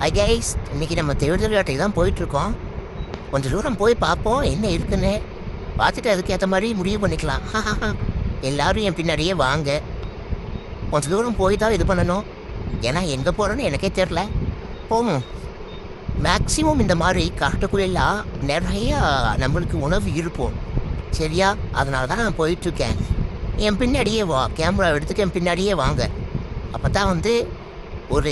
ஐ guys, இன்னைக்கு நம்ம தேடுதல் வேட்டைக்கு தான் போயிட்டுருக்கோம். கொஞ்சம் தூரம் போய் பார்ப்போம் என்ன இருக்குன்னு. பார்த்துட்டு அதுக்கேற்ற மாதிரி முடிவு பண்ணிக்கலாம். எல்லாரும் என் பின்னாடியே வாங்க. கொஞ்சம் தூரம் போய் தான் இது பண்ணணும். ஏன்னா எங்கே போகிறோன்னு எனக்கே தெரில. போகும். மேக்ஸிமம் இந்த மாதிரி காட்டுக்குள்ளெல்லாம் நிறையா நம்மளுக்கு உணவு இருப்போம். சரியா? அதனால தான் நான் போயிட்டுருக்கேன். என் பின்னாடியே வா, கேமரா எடுத்துக்க என் பின்னாடியே வாங்க. அப்போ தான் ஒரு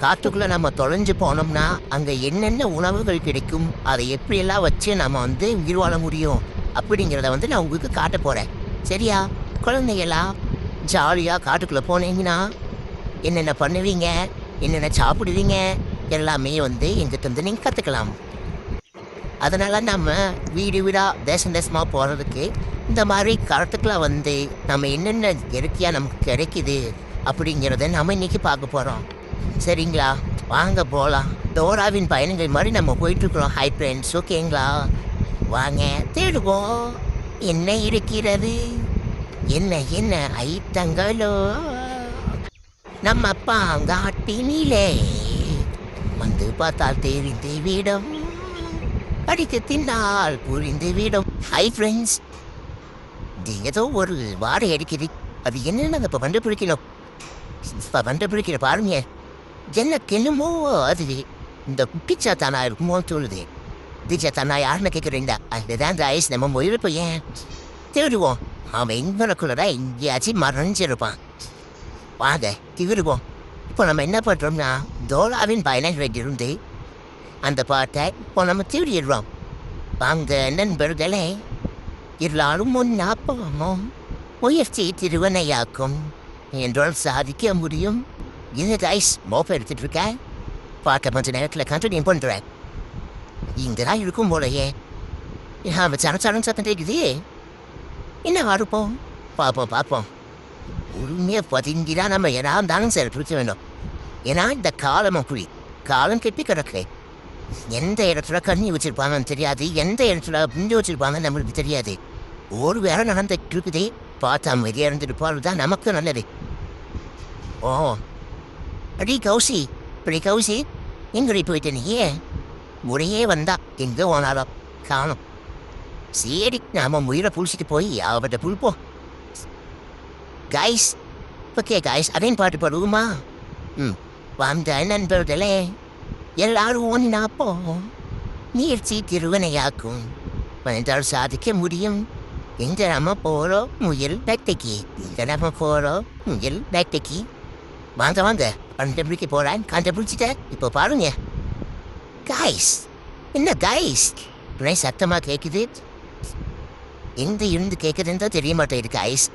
காட்டுக்குள்ளே நம்ம தொலைஞ்சு போனோம்னா அங்கே என்னென்ன உணவுகள் கிடைக்கும், அதை எப்படியெல்லாம் வச்சு நம்ம உயிர் வாழ முடியும் அப்படிங்கிறத நான் உங்களுக்கு காட்ட போகிறேன். சரியா? குழந்தைகளாம் ஜாலியாக காட்டுக்குள்ளே போனீங்கன்னா என்னென்ன பண்ணுவீங்க, என்னென்ன சாப்பிடுவீங்க எல்லாமே எங்கிட்ட நீங்கள் கற்றுக்கலாம். அதனால் நம்ம வீடு வீடாக தேசம் தேசமாக போகிறதுக்கு இந்த மாதிரி காட்டுக்குள்ளே நம்ம என்னென்ன இயற்கையாக நமக்கு கிடைக்குது அப்படிங்கிறத நம்ம இன்றைக்கி பார்க்க போகிறோம். சரிங்களா? வாங்க போகலாம். டோராவின் பயணங்கள் மாதிரி நம்ம போயிட்டுருக்குறோம். ஹை ஃப்ரெண்ட்ஸ், ஓகேங்களா? வாங்க தேடுவோம். என்ன இருக்கிறது, என்ன என்ன ஐட்டங்களோ நம்ம பாங்காட்டினிலே வந்து பார்த்தால் தெரிந்து விடும், அடித்து தின்னால் புரிந்து விடும். ஹை ஃப்ரெண்ட்ஸ், இது ஏதோ ஒரு வாடகை அடிக்குது. அது என்னென்னு இப்போ கண்டுபிடிக்கணும். இப்போ கண்டுபிடிக்கிற பாருங்க. எனக்கு என்னமோ அது இந்த பிச்சாத்தானா இருக்குமோன்னு தோணுது. பிச்சாத்தானா யாருன்னு கேட்குறீங்களா? அதுதான் இந்த ஐஸ் நம்ம முயல் பையன். தேடுவோம். அவன் எங்களுக்குள்ளதான் எங்கேயாச்சும் மறைஞ்சிருப்பான். வாங்க திருவோம். இப்போ நம்ம என்ன பண்ணுறோம்னா டோராவின் பயணங்கள் இருந்து அந்த பாட்டை இப்போ நம்ம தேடிடுறோம். வாங்க நண்பர்களே, எல்லாரும் ஒன்றா போவோம். முயற்சி திருவனையாக்கும் என்றால் சாதிக்க முடியும். இந்த ஐஸ் மோப்பை எடுத்துட்டு இருக்கேன். பார்க்க கொஞ்ச நேரத்தில் கண்டினியூ பண்ணுறேன். இங்கே தான் இருக்கும் போலையே. சரம் சத்தம் கேட்குது. என்ன வாருப்போம், பார்ப்போம் பார்ப்போம். உண்மையாக பார்த்தீங்கன்னா நம்ம எதா இருந்தாலும் சரி பிடிச்ச வேண்டும். ஏன்னா இந்த காலம் குழி காலம் கெட்டி கிடக்கு. எந்த இடத்துல கண்ணி வச்சுருப்பாங்கன்னு தெரியாது, எந்த இடத்துல பிஞ்சு வச்சுருப்பாங்கன்னு நம்மளுக்கு தெரியாது. ஒரு வேலை நடந்துட்டு இருக்குதே, பார்த்தா அமைதியாக இருந்துட்டு போகிறது தான் நமக்கு நல்லது. ஓ அடி கௌசி, இப்படி கௌசி எங்கடி போயிட்டு நீயே? முறையே வந்தா எங்கே போனாலும் காணும். சரி, நாம முயலை புளிச்சிட்டு போய் அவட்ட புளிப்போம். கைஸ், ஓகே கைஸ், அதையும் பாட்டு பாடுவோமா? வந்த நண்பர்களே, எல்லாரும் ஒன்றா போவோம். முயற்சி திருவனையாக்கும் வந்தால் சாதிக்க முடியும். எங்க நம்ம போகிறோம் முயல் வேட்டைக்கு, எங்க நம்ம போகிறோம் முயல் வேட்டைக்கு. வாங்க வாங்க, கண்டுபிடிக்க போகிறேன். கண்டுபிடிச்சிட்ட இப்போ பாருங்க. கைஸ், என்ன கைஸ் உடனே சத்தமாக கேட்குது. எந்த இருந்து கேட்குதுன்னு தான் தெரிய மாட்டேங்குது கைஸ்.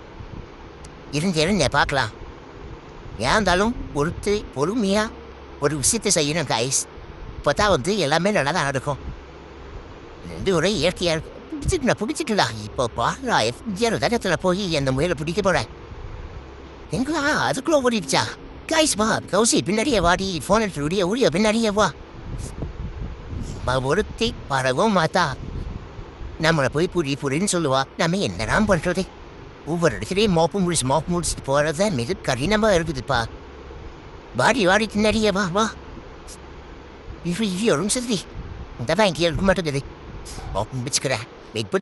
இருங்க பார்க்கலாம். ஏன் இருந்தாலும் பொறுமையாக ஒரு விஷயத்தை செய்யணும் கைஸ். இப்போ தான் எல்லாமே நல்லா தான் நடக்கும். ஒரே இயற்கையாக இருக்கும். பிடிச்சிக்கலாம். இப்போ பாருடா, எஃப்ஜிஆர் தடத்தில் போய் அந்த முயலை பிடிக்க போகிறேன். எங்களா அதுக்குள்ளே ஓடிடுச்சா? கைஸ் வா கௌசி, பின்னாடியே வாடி. ஃபோன் எடுத்து ஊடிய பின்னாடியே வா. ஒருத்தி பறவும் மாத்தா நம்மளை போய் புரின்னு சொல்லுவா. நம்ம என்னதான் பண்ணுறது? ஒவ்வொரு இடத்துலையும் மோப்பு முடிச்சுட்டு போகிறத மிக கடினமாக இருக்குதுப்பா. வாடி பின்னாடியே வா வா. ஒரு சரி இந்த பேங்க் இருக்க மாட்டேங்குது. மோப்பம் பிடிச்சிக்கிறேன். வெயிட்